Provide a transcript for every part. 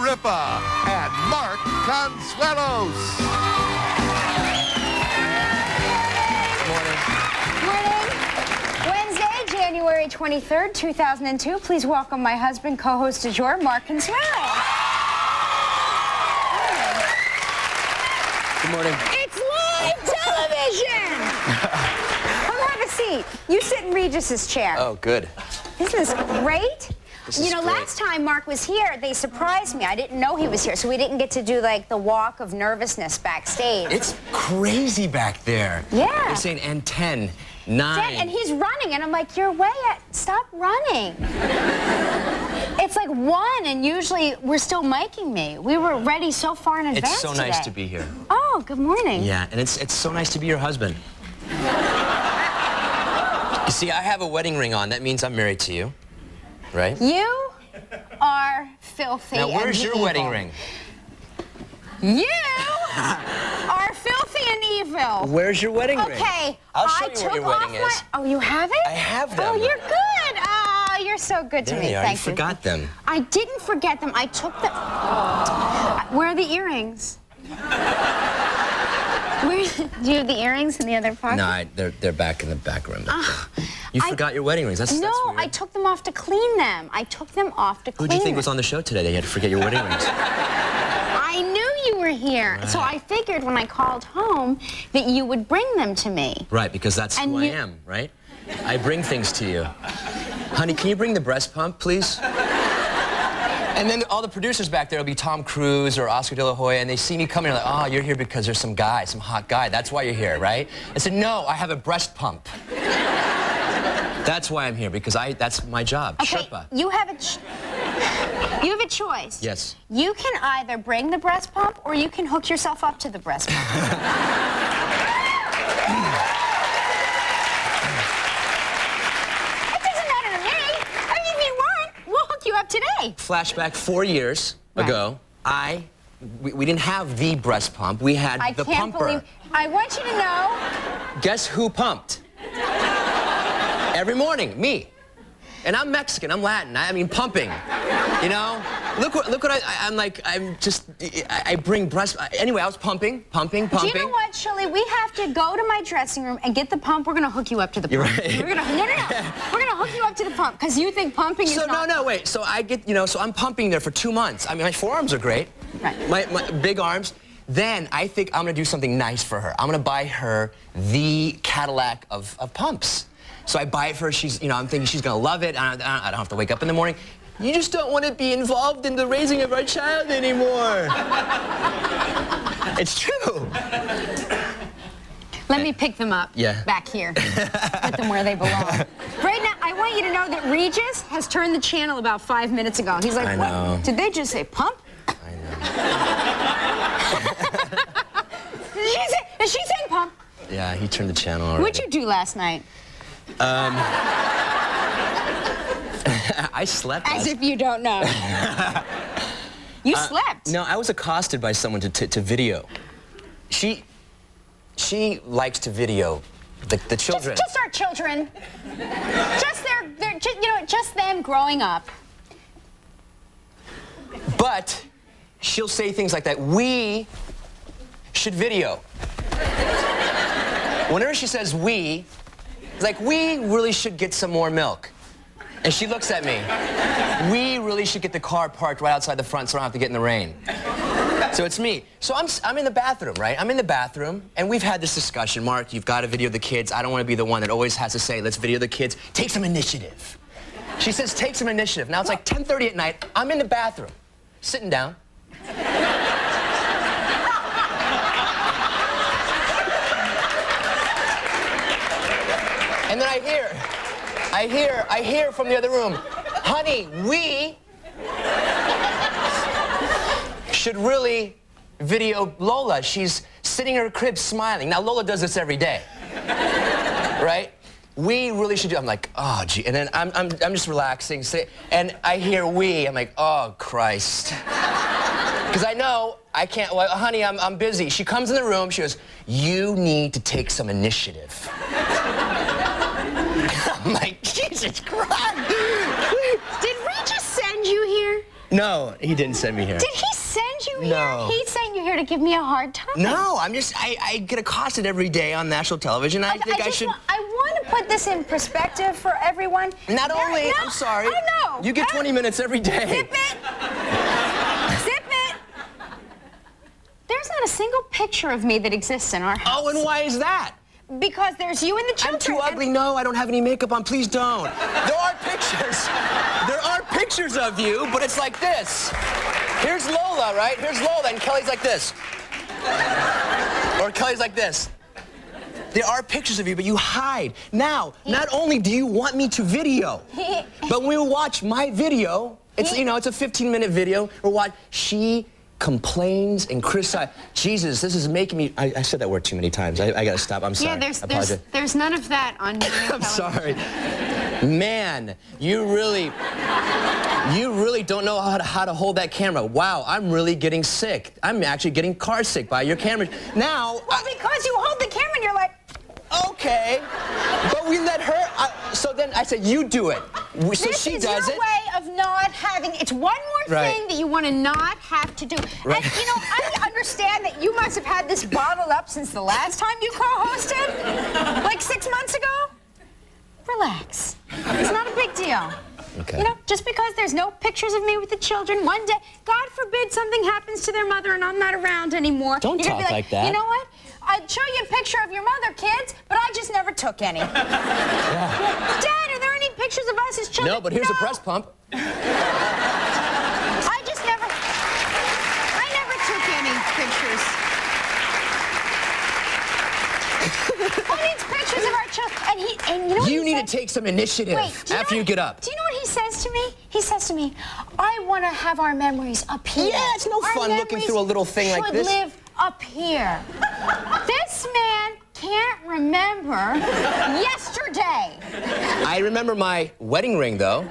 Ripa and Mark Consuelos. Morning. Wednesday, January 23rd, 2002. Please welcome my husband, co-host du jour, Mark Consuelos. Good morning. It's live television! Come have a seat. You sit in Regis's chair. Oh, good. Isn't this great? You know, last time Mark was here, they surprised me. I didn't know he was here, so we didn't get to do, like, the walk of nervousness backstage. It's crazy back there. Yeah. They're saying, and 10, 9. And he's running, and I'm like, you're way at... Stop running. It's like 1, and usually we're still miking me. We were ready so far in advance It's so today. nice to be here. Oh, good morning. Yeah, and it's so nice to be your husband. You see, I have a wedding ring on. That means I'm married to you, right? You are filthy. Now, where's your evil. wedding ring? You are filthy and evil. Where's your wedding ring? Okay, I'll show I you took where your wedding off is. Oh, you have it? I have them. Oh, you're good. Oh, you're so good to There me. they are. Thank You forgot them. I didn't forget them. I took them. Where are the earrings? Do you have the earrings in the other pocket? No, they're back in the back room. You forgot your wedding rings. That's No, weird. I took them off to clean them. I took them off to clean Who'd you think them. was on the show today that you had to forget your wedding rings? I knew you were here. Right. So I figured when I called home that you would bring them to me. Right, because that's And who I you- am, right? I bring things to you. Honey, can you bring the breast pump, please? And then all the producers back there will be Tom Cruise or Oscar De La Hoya, and they see me coming, and they're like, oh, you're here because there's some guy, some hot guy. That's why you're here, right? I said, no, I have a breast pump. That's why I'm here, because that's my job, Okay, Sherpa. you have a choice. Yes. You can either bring the breast pump or you can hook yourself up to the breast pump. It doesn't matter to me. I mean, if you want, we'll hook you up today. Flashback 4 years ago, we didn't have the breast pump. We had I the can't pumper. believe... I want you to know... Guess who pumped? Every morning, me. And I'm Mexican, I'm Latin, I mean pumping, you know? Look what I bring breast, anyway, I was pumping. Do you know what, Shirley? We have to go to my dressing room and get the pump. We're gonna hook you up to the pump. You're right. No. We're gonna hook you up to the pump, because you think pumping is not... Wait, so I get, so I'm pumping there for 2 months. I mean, my forearms are great. Right. My big arms. Then I think I'm gonna do something nice for her. I'm gonna buy her the Cadillac of pumps. So I buy it for her. I'm thinking she's gonna love it. I don't have to wake up in the morning. You just don't want to be involved in the raising of our child anymore. It's true. Let me pick them up back here. Put them where they belong. Right now, I want you to know that Regis has turned the channel about 5 minutes ago. He's like, I know. what? Did they just say pump? I know. Is she saying pump? Yeah, he turned the channel already. What'd you do last night? I slept. As if you don't know. You slept. No, I was accosted by someone to video. She likes to video the children. Just our children. Just them growing up. But she'll say things like that. We should video. Whenever she says we, it's like, we really should get some more milk. And she looks at me. We really should get the car parked right outside the front so I don't have to get in the rain. So it's me. So I'm in the bathroom, right? I'm in the bathroom, and we've had this discussion. Mark, you've got to video the kids. I don't want to be the one that always has to say, let's video the kids. Take some initiative. She says, take some initiative. Now it's like 10:30 at night. I'm in the bathroom, sitting down. And then I hear from the other room, honey, we should really video Lola. She's sitting in her crib smiling. Now, Lola does this every day, right? We really should do, I'm like, oh, gee. And then I'm just relaxing, and I hear we, I'm like, oh, Christ. Because I know I can't, well, honey, I'm busy. She comes in the room, she goes, you need to take some initiative. I'm like, Jesus Christ. Did Regis send you here? No, he didn't send me here. Did he send you here? No. He sent you here to give me a hard time. No, I get accosted every day on national television. I think I should. I want to put this in perspective for everyone. I'm sorry. Oh, no. You get 20 minutes every day. Zip it. Zip it. There's not a single picture of me that exists in our house. Oh, and why is that? Because there's you and the children. I'm too ugly. No, I don't have any makeup on. Please don't. There are pictures. There are pictures of you, but it's like this. Here's Lola, right? Here's Lola, and Kelly's like this. Or Kelly's like this. There are pictures of you, but you hide. Now, not only do you want me to video, but when we watch my video, it's, you know, it's a 15-minute video, or what, she complains and criticizes. Jesus, this is making me, I said that word too many times. I gotta stop. I'm sorry. Yeah, there's none of that on your I'm sorry. Man, you really don't know how to hold that camera. Wow, I'm really getting sick. I'm actually getting car sick by your camera. Now... Well, because you hold the camera and you're like... Okay, but we let her, so then I said, you do it. So she does it. This is your way of not having, it's one more thing that you want to not have to do. Right. And, you know, I understand that you must have had this bottled up since the last time you co-hosted, like 6 months ago. Relax. It's not a big deal. Okay. You know, just because there's no pictures of me with the children, one day, God forbid something happens to their mother and I'm not around anymore. Don't You're gonna talk be like that. You know what? I'd show you a picture of your mother, kids, but I just never took any. Dad, are there any pictures of us as children? No, but here's a breast pump. I never took any pictures. Who needs pictures of our children? And you know what You he need said? to take some initiative after you get up. Do you know what he says to me? He says to me, I want to have our memories up here. Yeah, it's no fun looking through a little thing like this. Should live up here. This man can't remember yesterday. I remember my wedding ring, though. On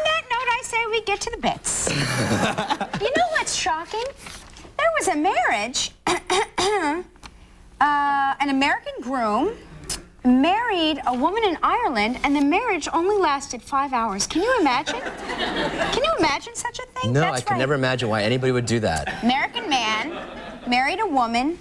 that note, I say we get to the bits. You know what's shocking? There was a marriage. An American groom married a woman in Ireland, and the marriage only lasted 5 hours. Can you imagine? Can you imagine such a thing? No, That's I can never imagine why anybody would do that. American man married a woman.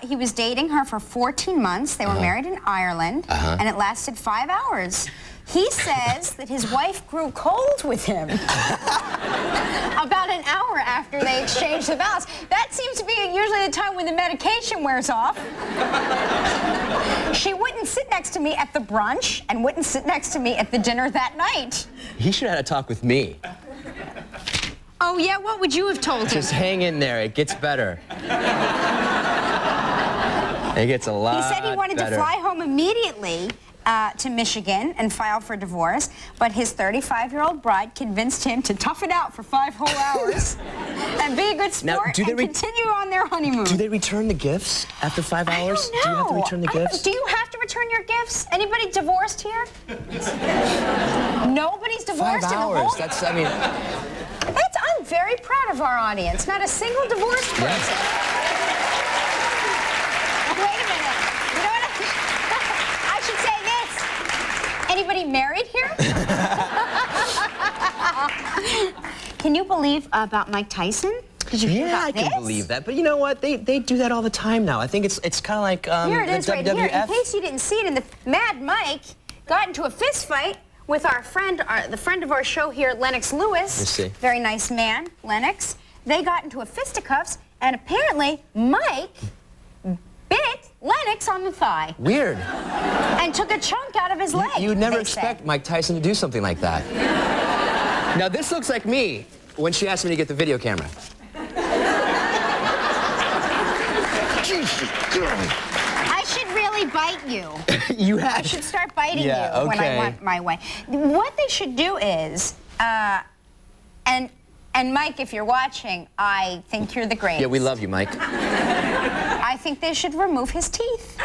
He was dating her for 14 months. They were married in Ireland, and it lasted 5 hours. He says that his wife grew cold with him about an hour after they exchanged the vows. That seems to be usually the time when the medication wears off. She wouldn't sit next to me at the brunch and wouldn't sit next to me at the dinner that night. He should have had a talk with me. Oh, yeah? What would you have told him? Just hang in there. It gets better. It gets a lot He said he wanted better. to fly home immediately to Michigan and file for divorce, but his 35-year-old bride convinced him to tough it out for 5 whole hours and be a good sport and continue on their honeymoon. Do they return the gifts after 5 hours? I don't know. Do you have to return the gifts? Do you have to return your gifts? Anybody divorced here? Nobody's divorced 5 in the hours. whole... That's, I mean... I'm very proud of our audience. Not a single divorced person. Wait a minute. You know what? I should say this. Anybody married here? Can you believe about Mike Tyson? Did you hear about I this? can believe that. But you know what? They do that all the time now. I think it's kind of like here it is the right WWF. here. In case you didn't see it, the Mad Mike got into a fist fight with our friend, the friend of our show here, Lennox Lewis. Let's see. Very nice man, Lennox. They got into a fisticuffs, and apparently Mike bit Lennox on the thigh. Weird. And took a chunk out of his leg. You'd never they expect say. Mike Tyson to do something like that. Now, this looks like me when she asked me to get the video camera. Jesus Christ. I should really bite you. You have. I should start biting you Yeah, when I okay. want my way. What they should do is, and Mike, if you're watching, I think you're the greatest. Yeah, we love you, Mike. I think they should remove his teeth.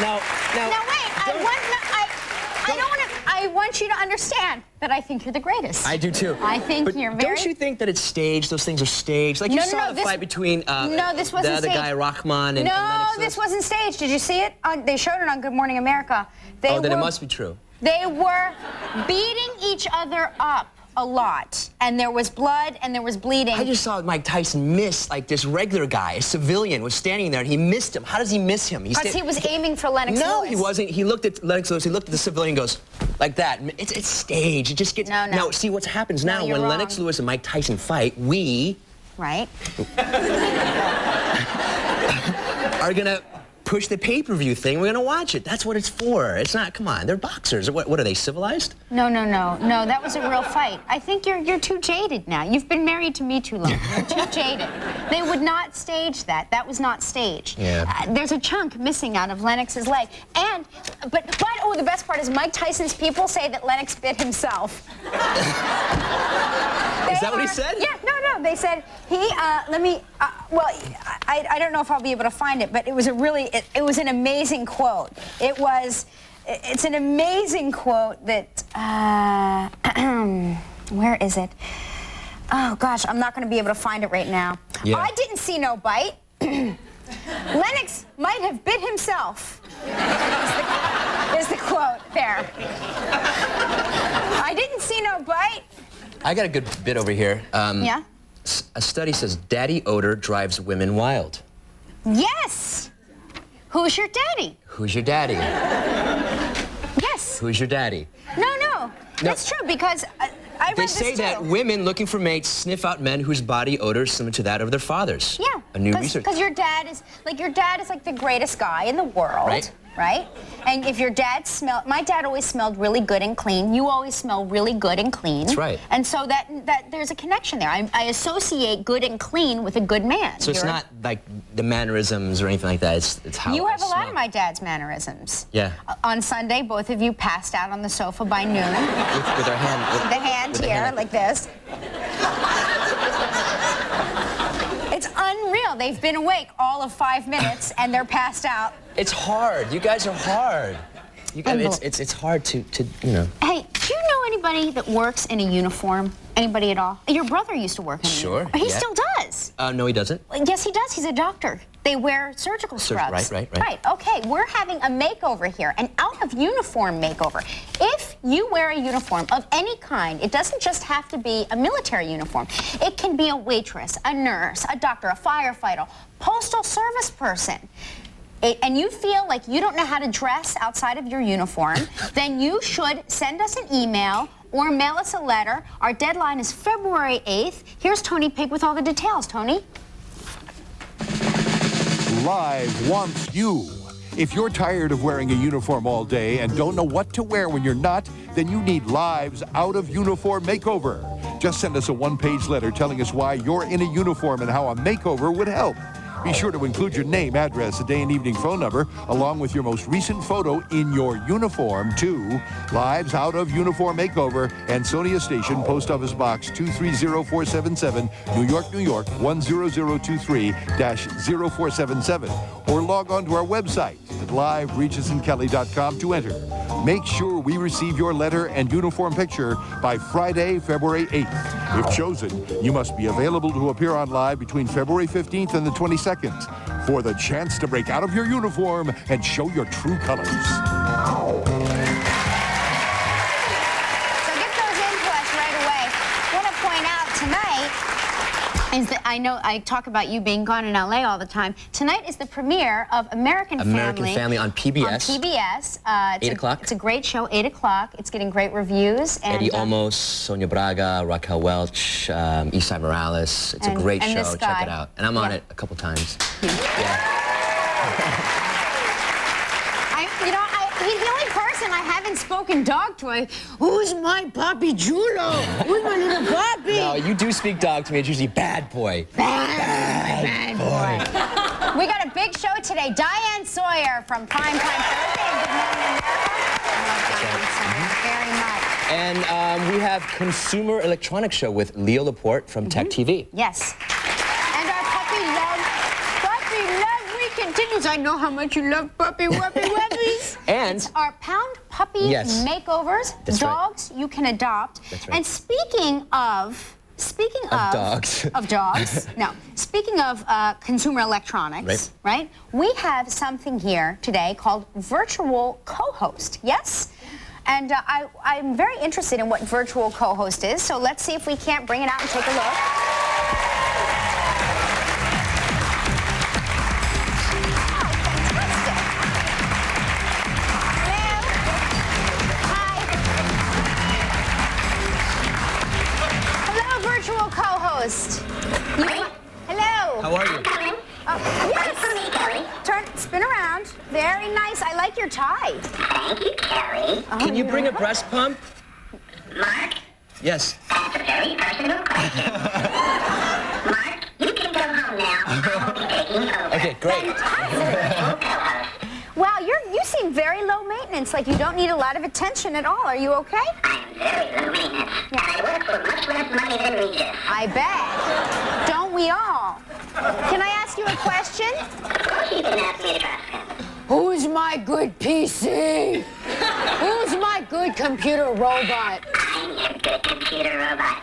Now Now wait, I don't want to. I I want you to understand that I think you're the greatest. I do too. I think but you're very... Don't you think that it's staged? Those things are staged? Like you saw the fight between this wasn't the other staged. guy, Rahman, and No, Lennox this wasn't staged. Did you see it? They showed it on Good Morning America. Then it must be true. They were beating each other up a lot, and there was blood and there was bleeding. I just saw Mike Tyson miss, like, this regular guy, a civilian, was standing there, and he missed him. How does he miss him? Because he was aiming for Lennox Lewis. No, he wasn't. He looked at Lennox Lewis, he looked at the civilian and goes, like that. It's staged. It just gets... No. Now, see, what happens now, when Lennox Lewis and Mike Tyson fight, we... Right. are gonna push the pay-per-view thing. We're gonna watch it. That's what it's for. It's not, come on, they're boxers. What are they, civilized? No, that was a real fight. I think you're too jaded now. You've been married to me too long. You're too jaded. They would not stage that. That was not staged. Yeah. There's a chunk missing out of Lennox's leg. But the best part is Mike Tyson's people say that Lennox bit himself. Is that what he said? Yeah, no. They said I don't know if I'll be able to find it, but it was it was an amazing quote. It's an amazing quote that, where is it? Oh gosh, I'm not gonna be able to find it right now. Yeah. I didn't see no bite. Lennox might have bit himself. Is the quote there. I didn't see no bite. I got a good bit over here. Yeah? A study says daddy odor drives women wild. Yes! Who's your daddy? Who's your daddy? Yes. Who's your daddy? No. That's true because I read They this say too. that women looking for mates sniff out men whose body odor is similar to that of their fathers. Yeah. A new research. Because your dad is like the greatest guy in the world. Right? And if your dad my dad always smelled really good and clean. You always smell really good and clean. That's right. And so that there's a connection there. I associate good and clean with a good man. So it's not like the mannerisms or anything like that. It's how you have I a lot smell. of my dad's mannerisms. Yeah. On Sunday, both of you passed out on the sofa by noon. With our hand. The hand here, like this. It's unreal. They've been awake all of 5 minutes and they're passed out. It's hard. You guys are hard. It's hard to you know. Hey, do you know anybody that works in a uniform? Anybody at all? Your brother used to work in a uniform. He still does. No, he doesn't. Yes, he does. He's a doctor. They wear surgical scrubs. Right. Okay, we're having a makeover here, an out-of-uniform makeover. If you wear a uniform of any kind, it doesn't just have to be a military uniform. It can be a waitress, a nurse, a doctor, a firefighter, postal service person. And you feel like you don't know how to dress outside of your uniform, then you should send us an email or mail us a letter. Our deadline is February 8th. Here's Tony Pig with all the details. Tony? Live wants you. If you're tired of wearing a uniform all day and don't know what to wear when you're not, then you need Live's Out of Uniform Makeover. Just send us a one-page letter telling us why you're in a uniform and how a makeover would help. Be sure to include your name, address, a day and evening phone number, along with your most recent photo in your uniform to Live's Out of Uniform Makeover, Ansonia Station, Post Office Box 230477, New York, New York 10023-0477, or log on to our website at liveregisandkelly.com to enter. Make sure we receive your letter and uniform picture by Friday, February 8th. If chosen, you must be available to appear on Live between February 15th and the 22nd for the chance to break out of your uniform and show your true colors. So get those in to us right away. I want to point out tonight is that I know I talk about you being gone in LA all the time. Tonight is the premiere of American Family on PBS. On PBS. 8 o'clock. It's a great show, 8 o'clock. It's getting great reviews. And, Eddie Olmos, Sonia Braga, Raquel Welch, Isai Morales. It's a great show. Check it out. And I'm on it a couple times. He's the only person I haven't spoken dog to. Who's my Papi Chulo? Who's my little Papi? No, you do speak dog to me. It's usually bad boy. Bad boy. We got a big show today. Diane Sawyer from Primetime Thursday. Good morning, America. I love Diane Sawyer very much. And we have Consumer Electronics Show with Leo Laporte from Tech TV. Yes. And our puppy love week continues. I know how much you love puppy wuppies. And it's our Pound puppy makeovers. That's dogs you can adopt. That's right. And speaking of dogs. Of dogs. No. Speaking of consumer electronics, right? We have something here today called virtual co-host. Yes? And I'm very interested in what virtual co-host is, so let's see if we can't bring it out and take a look. Virtual co-host. Hello. How are you? Yes. Spin around. Very nice. I like your tie. Thank you, Kelly. Can you bring a breast pump? Mark? Yes. That's a very personal question. Mark, you can go home now. I will be taking over. Okay, great. Wow, you seem very low maintenance, like you don't need a lot of attention at all. Are you okay? I'm very low maintenance, and I work for much less money than Regis. I bet. Don't we all? Can I ask you a question? Of course you can ask me a question. Who's my good PC? Who's my good computer robot? I'm your good computer robot.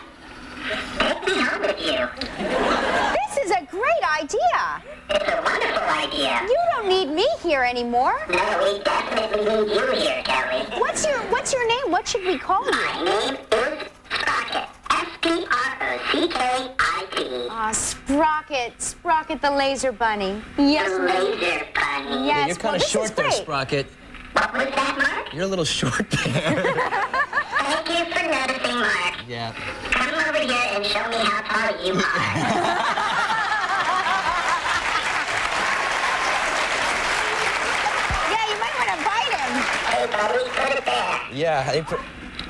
Take me home with you. This is a great idea. It's a wonderful idea. You don't need me here anymore. No, we definitely need you here, Kelly. What's your name? What should we call you? My name is Sprocket. S-P-R-O-C-K-I-T. Sprocket. Sprocket the laser bunny. Yes, The ma'am. laser bunny. Yes, You're kind well, of this is short there, great. Sprocket. What was that, Mark? You're a little short there. Thank you for noticing, Mark. Yeah. Come over here and show me how tall you are. Yeah, you might want to bite him. Hey, buddy, put it there. Yeah.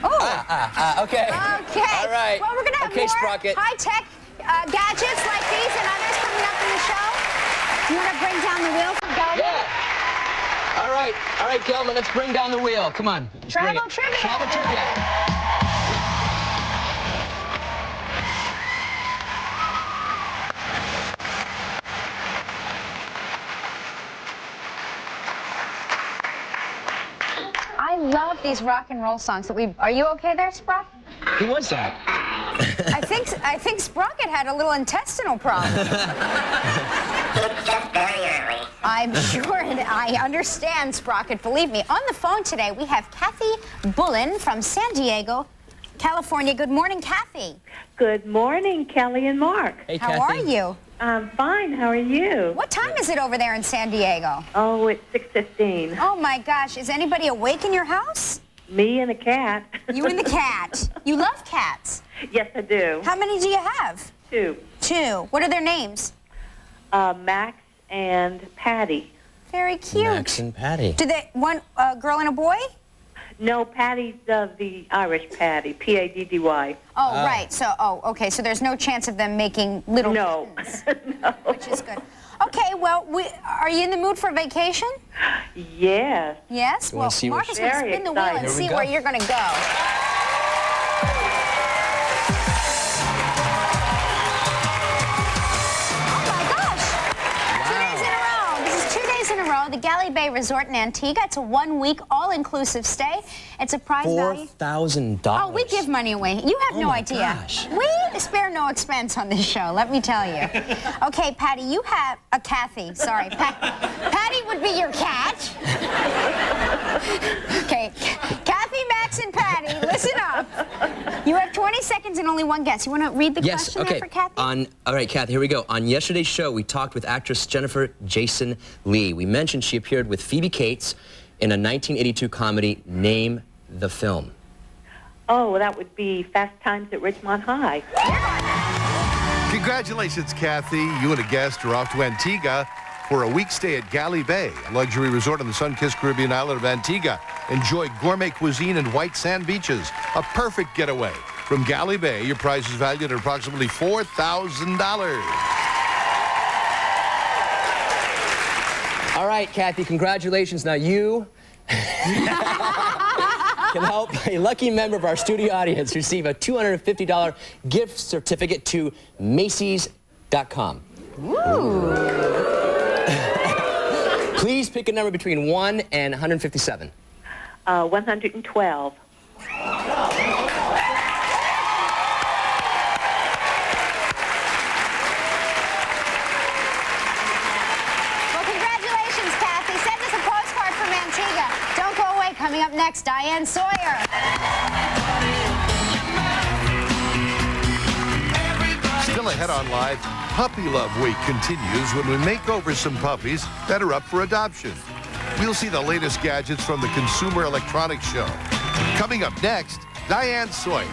Oh. Okay. Okay. All right. Well, we're going to have okay, more Sprocket. high-tech gadgets like these and others coming up in the show. You want to bring down the wheel for Gelman? Yeah. All right, Gelman, let's bring down the wheel. Come on. Let's bring Travel it. trivia. Travel trivia. I love these rock and roll songs that we. Are you okay there, Sprock? Who was that? I think Sprocket had a little intestinal problem. It's just very early. I'm sure, and I understand, Sprocket. Believe me. On the phone today, we have Kathy Bullen from San Diego, California. Good morning, Kathy. Good morning, Kelly and Mark. Hey, How Kathy. are you? I'm fine. How are you? What time is it over there in San Diego? Oh, it's 6:15. Oh, my gosh. Is anybody awake in your house? Me and a cat. You and the cat. You love cats. Yes, I do. How many do you have? Two. Two. What are their names? Max and Patty. Very cute. Max and Patty. Do they one girl and a boy? No, Patty's the Irish Patty. P-A-D-D-Y. Oh, right. So, okay. So there's no chance of them making little No. kittens, No. which is good. Okay. Well, are you in the mood for vacation? Yes. Yes. You wanna Well, see Mark what- is going to Very spin the wheel excited. and Here we see go. where you're going to go. The Galley Bay Resort in Antigua. It's a 1-week, all-inclusive stay. It's a prize value. $4,000. Oh, we give money away. You have no my idea. gosh. We spare no expense on this show, let me tell you. Okay, Patty, you have a Kathy. Sorry, Patty would be your cat. Okay, Kathy, Max, and Patty, listen up. You have 20 seconds and only one guess. You want to read the Yes, question okay. there for Kathy? All right, Kathy, here we go. On yesterday's show, we talked with actress Jennifer Jason Leigh. We mentioned she appeared with Phoebe Cates in a 1982 comedy, Name the Film. Oh, that would be Fast Times at Ridgemont High. Congratulations, Kathy. You and a guest are off to Antigua for a week stay at Galley Bay, a luxury resort on the sun-kissed Caribbean island of Antigua. Enjoy gourmet cuisine and white sand beaches. A perfect getaway. From Galley Bay, your prize is valued at approximately $4,000. All right, Kathy, congratulations. Now you can help a lucky member of our studio audience receive a $250 gift certificate to Macy's.com. Ooh. Please pick a number between 1 and 157. 112. Well, congratulations, Kathy. Send us a postcard from Antigua. Don't go away. Coming up next, Diane Sawyer. Still ahead on Live, Puppy Love Week continues when we make over some puppies that are up for adoption. We'll see the latest gadgets from the Consumer Electronics Show. Coming up next, Diane Sawyer.